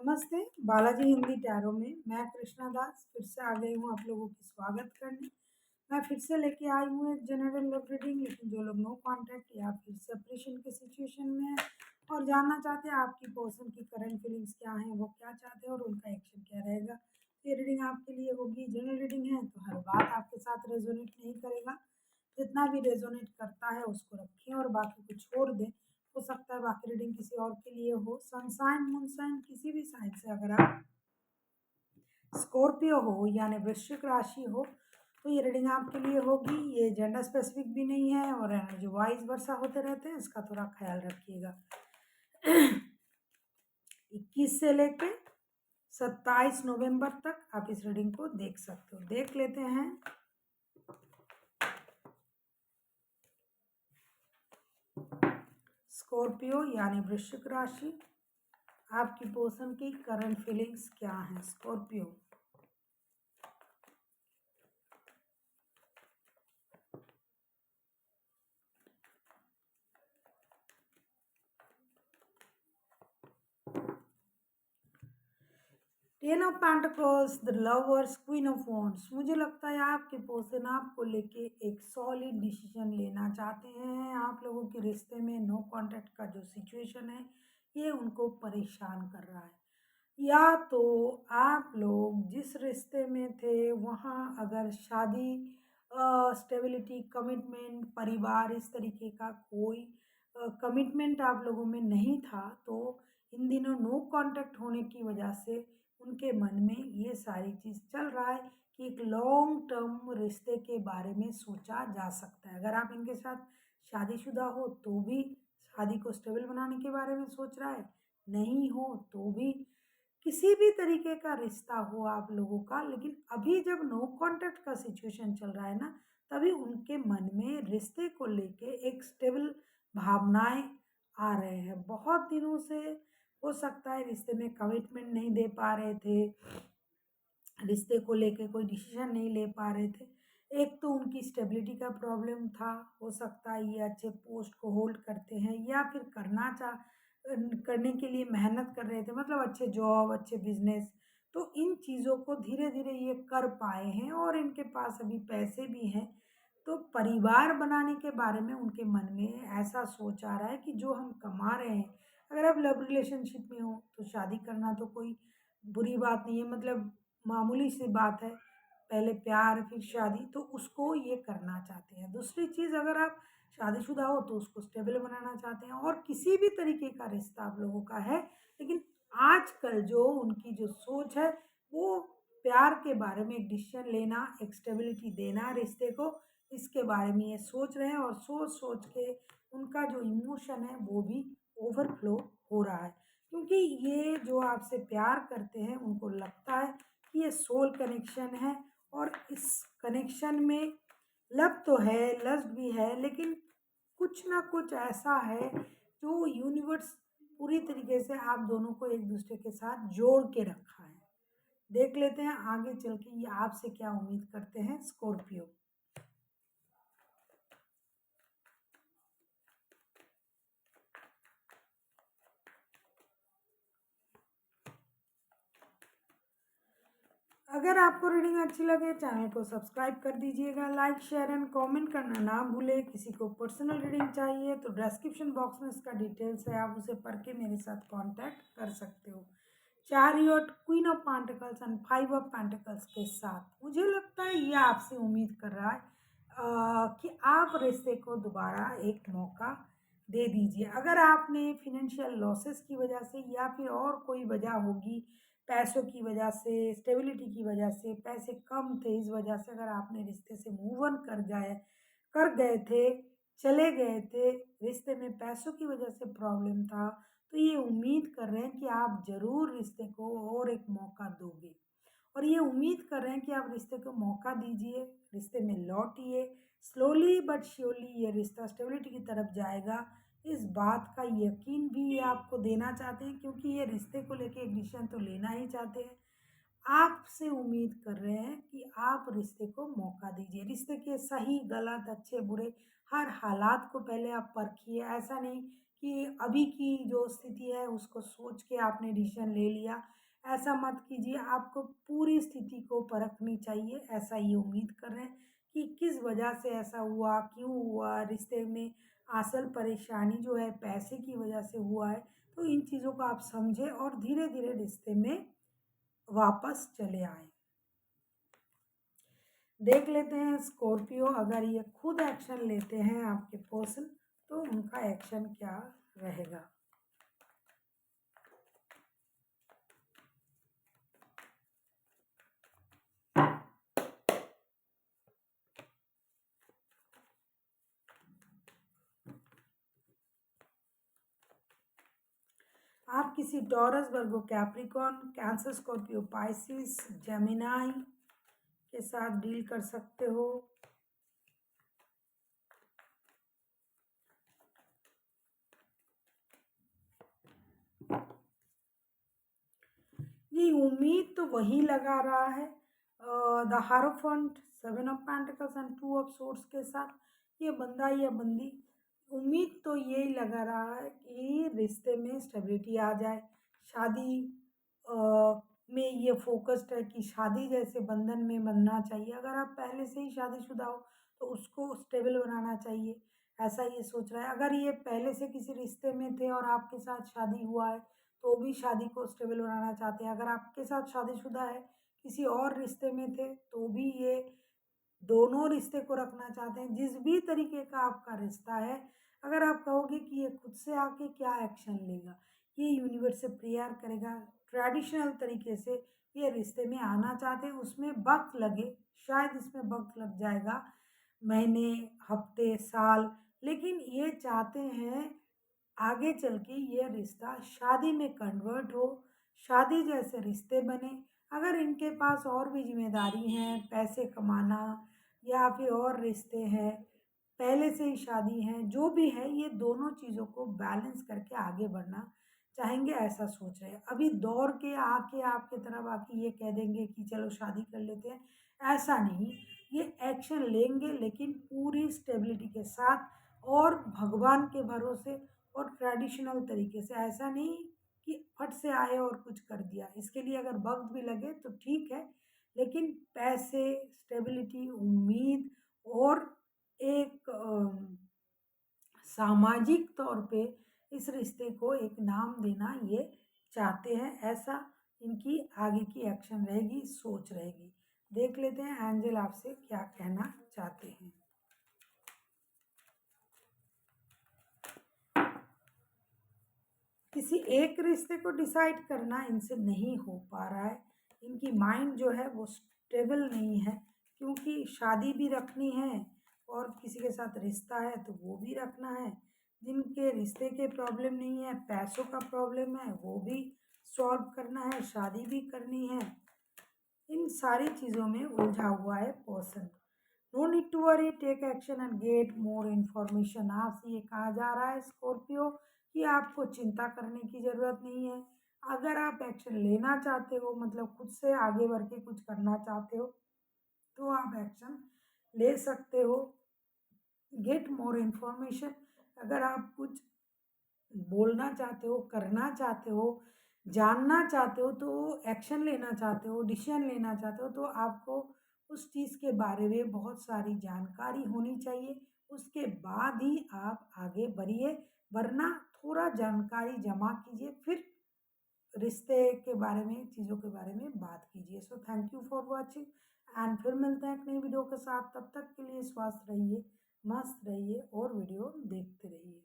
नमस्ते, बालाजी हिंदी टैरो में मैं कृष्णा दास फिर से आ गई हूँ आप लोगों की स्वागत करने। मैं फिर से लेके आई हूँ एक जनरल लव रीडिंग, लेकिन जो लोग नो कांटेक्ट या फिर सेपरेशन के सिचुएशन में हैं और जानना चाहते हैं आपकी पर्सन की करंट फीलिंग्स क्या हैं, वो क्या चाहते हैं और उनका एक्शन क्या रहेगा। ये रीडिंग आपके लिए होगी। जनरल रीडिंग है तो हर बात आपके साथ रेजोनेट नहीं करेगा। जितना भी रेजोनेट करता है उसको रखें और बाकी को छोड़ दें। हो सकता है बाकी रीडिंग किसी और के लिए हो। सनसाइन मूनसाइन किसी भी साइड से अगर आप स्कॉर्पियो हो यानी वृश्चिक राशि हो तो ये रीडिंग आपके लिए होगी। ये जेंडर स्पेसिफिक भी नहीं है और एनर्जी वाइज वर्षा होते रहते हैं, इसका थोड़ा ख्याल रखिएगा। 21 से लेकर 27 नवंबर तक आप इस रीडिंग को देख सकते हो। देख लेते हैं। स्कॉर्पियो यानी वृश्चिक राशि, आपकी पर्सन की करंट फीलिंग्स क्या है। Scorpio, ten of pentacles, the lovers, queen of wands. मुझे लगता है आपके पर्सन आपको लेके एक सॉलिड डिसीजन लेना चाहते हैं। आप लोगों के रिश्ते में नो कांटेक्ट का जो सिचुएशन है ये उनको परेशान कर रहा है। या तो आप लोग जिस रिश्ते में थे वहाँ अगर शादी, स्टेबिलिटी, कमिटमेंट, परिवार, इस तरीके का कोई कमिटमेंट आप लोगों में नहीं था तो इन दिनों नो कांटेक्ट होने की वजह से उनके मन में ये सारी चीज़ चल रहा है कि एक लॉन्ग टर्म रिश्ते के बारे में सोचा जा सकता है। अगर आप इनके साथ शादीशुदा हो तो भी शादी को स्टेबल बनाने के बारे में सोच रहा है, नहीं हो तो भी किसी भी तरीके का रिश्ता हो आप लोगों का। लेकिन अभी जब नो कांटेक्ट का सिचुएशन चल रहा है ना, तभी उनके मन में रिश्ते को लेके एक स्टेबल भावनाएं आ रहे हैं। बहुत दिनों से हो सकता है रिश्ते में कमिटमेंट नहीं दे पा रहे थे, रिश्ते को लेके कोई डिसीजन नहीं ले पा रहे थे। एक तो उनकी स्टेबिलिटी का प्रॉब्लम था। हो सकता है ये अच्छे पोस्ट को होल्ड करते हैं या फिर करने के लिए मेहनत कर रहे थे, मतलब अच्छे जॉब, अच्छे बिजनेस। तो इन चीज़ों को धीरे धीरे ये कर पाए हैं और इनके पास अभी पैसे भी हैं। तो परिवार बनाने के बारे में उनके मन में ऐसा सोच आ रहा है कि जो हम कमा रहे हैं, अगर आप लव रिलेशनशिप में हो तो शादी करना तो कोई बुरी बात नहीं है, मतलब मामूली सी बात है। पहले प्यार फिर शादी, तो उसको ये करना चाहते हैं। दूसरी चीज़, अगर आप शादीशुदा हो तो उसको स्टेबल बनाना चाहते हैं और किसी भी तरीके का रिश्ता आप लोगों का है। लेकिन आजकल जो उनकी जो सोच है वो प्यार के बारे में एक डिसीजन लेना, एक स्टेबिलिटी देना रिश्ते को, इसके बारे में ये सोच रहे हैं। और सोच सोच के उनका जो इमोशन है वो भी ओवरफ्लो हो रहा है, क्योंकि ये जो आपसे प्यार करते हैं उनको लगता है कि ये सोल कनेक्शन है। और इस कनेक्शन में लव तो है, लस्ट भी है, लेकिन कुछ ना कुछ ऐसा है जो यूनिवर्स पूरी तरीके से आप दोनों को एक दूसरे के साथ जोड़ के रखा है। देख लेते हैं आगे चल के ये आपसे क्या उम्मीद करते हैं। स्कॉर्पियो, अगर आपको रीडिंग अच्छी लगे चैनल को सब्सक्राइब कर दीजिएगा, लाइक शेयर एंड कमेंट करना ना भूलें। किसी को पर्सनल रीडिंग चाहिए तो डिस्क्रिप्शन बॉक्स में इसका डिटेल्स है, आप उसे पढ़ के मेरे साथ कांटेक्ट कर सकते हो। Chariot, queen of pentacles and 5 of pentacles के साथ मुझे लगता है ये आपसे उम्मीद कर रहा है कि आप रिश्ते को दोबारा एक मौका दे दीजिए। अगर आपने फिनेंशियल लॉसेस की वजह से या फिर और कोई वजह होगी, पैसों की वजह से, स्टेबिलिटी की वजह से, पैसे कम थे इस वजह से अगर आपने रिश्ते से मूव ऑन कर गए थे, चले गए थे, रिश्ते में पैसों की वजह से प्रॉब्लम था, तो ये उम्मीद कर रहे हैं कि आप ज़रूर रिश्ते को और एक मौका दोगे। और ये उम्मीद कर रहे हैं कि आप रिश्ते को मौका दीजिए, रिश्ते में लौटिए। स्लोली बट श्योरली ये रिश्ता स्टेबिलिटी की तरफ जाएगा। इस बात का यकीन भी ये आपको देना चाहते हैं, क्योंकि ये रिश्ते को लेके एक डिसीजन तो लेना ही चाहते हैं। आपसे उम्मीद कर रहे हैं कि आप रिश्ते को मौका दीजिए। रिश्ते के सही, गलत, अच्छे, बुरे हर हालात को पहले आप परखिए। ऐसा नहीं कि अभी की जो स्थिति है उसको सोच के आपने डिसीजन ले लिया। ऐसा मत कीजिए, आपको पूरी स्थिति को परखनी चाहिए, ऐसा ये उम्मीद कर रहे हैं कि किस वजह से ऐसा हुआ, क्यों हुआ, रिश्ते में असल परेशानी जो है पैसे की वजह से हुआ है। तो इन चीज़ों को आप समझें और धीरे-धीरे रिश्ते में वापस चले आएँ। देख लेते हैं स्कॉर्पियो, अगर ये खुद एक्शन लेते हैं आपके पर्सन तो उनका एक्शन क्या रहेगा। आप किसी Taurus, Virgo, Capricorn, Cancer, Scorpio, Pisces, Gemini के साथ डील कर सकते हो। ये उम्मीद तो वही लगा रहा है the hierophant, 7 of pentacles and 2 of swords के साथ। ये बंदा या बंदी उम्मीद तो यही लगा रहा है कि रिश्ते में स्टेबिलिटी आ जाए, शादी में ये फोकस्ड है कि शादी जैसे बंधन में बनना चाहिए। अगर आप पहले से ही शादीशुदा हो तो उसको स्टेबल बनाना चाहिए, ऐसा ये सोच रहा है। अगर ये पहले से किसी रिश्ते में थे और आपके साथ शादी हुआ है तो भी शादी को स्टेबल बनाना चाहते हैं। अगर आपके साथ शादीशुदा है, किसी और रिश्ते में थे तो भी ये दोनों रिश्ते को रखना चाहते हैं। जिस भी तरीके का आपका रिश्ता है, अगर आप कहोगे कि ये खुद से आके क्या एक्शन लेगा, ये यूनिवर्स से प्रेयर करेगा, ट्रेडिशनल तरीके से ये रिश्ते में आना चाहते हैं, उसमें वक्त लगे, शायद इसमें वक्त लग जाएगा, महीने, हफ्ते, साल, लेकिन ये चाहते हैं आगे चल के ये रिश्ता शादी में कन्वर्ट हो, शादी जैसे रिश्ते बने। अगर इनके पास और भी जिम्मेदारी हैं, पैसे कमाना या फिर और रिश्ते हैं, पहले से ही शादी है, जो भी है, ये दोनों चीज़ों को बैलेंस करके आगे बढ़ना चाहेंगे, ऐसा सोच रहे हैं। अभी दौड़ के आके आपकी तरफ आके ये कह देंगे कि चलो शादी कर लेते हैं, ऐसा नहीं। ये एक्शन लेंगे लेकिन पूरी स्टेबिलिटी के साथ और भगवान के भरोसे और ट्रेडिशनल तरीके से। ऐसा नहीं कि फट से आए और कुछ कर दिया। इसके लिए अगर वक्त भी लगे तो ठीक है, लेकिन पैसे, स्टेबिलिटी, उम्मीद और एक सामाजिक तौर पे इस रिश्ते को एक नाम देना ये चाहते हैं। ऐसा इनकी आगे की एक्शन रहेगी, सोच रहेगी। देख लेते हैं एंजल आपसे क्या कहना चाहते हैं। किसी एक रिश्ते को डिसाइड करना इनसे नहीं हो पा रहा है। इनकी माइंड जो है वो स्टेबल नहीं है, क्योंकि शादी भी रखनी है और किसी के साथ रिश्ता है तो वो भी रखना है। जिनके रिश्ते के प्रॉब्लम नहीं है, पैसों का प्रॉब्लम है, वो भी सॉल्व करना है, शादी भी करनी है। इन सारी चीज़ों में उलझा हुआ है person. No need to worry, take action and get more information. आपसे ये कहा जा रहा है स्कॉर्पियो कि आपको चिंता करने की ज़रूरत नहीं है। अगर आप एक्शन लेना चाहते हो, मतलब खुद से आगे बढ़ के कुछ करना चाहते हो, तो आप एक्शन ले सकते हो। गेट मोर इन्फॉर्मेशन, अगर आप कुछ बोलना चाहते हो, करना चाहते हो, जानना चाहते हो, तो एक्शन लेना चाहते हो, डिसीजन लेना चाहते हो, तो आपको उस चीज़ के बारे में बहुत सारी जानकारी होनी चाहिए। उसके बाद ही आप आगे बढ़िए, वरना थोड़ा जानकारी जमा कीजिए, फिर रिश्ते के बारे में, चीज़ों के बारे में बात कीजिए। So thank you for watching and फिर मिलते हैं एक नई वीडियो के साथ। तब तक के लिए स्वस्थ रहिए, मस्त रहिए और वीडियो देखते रहिए।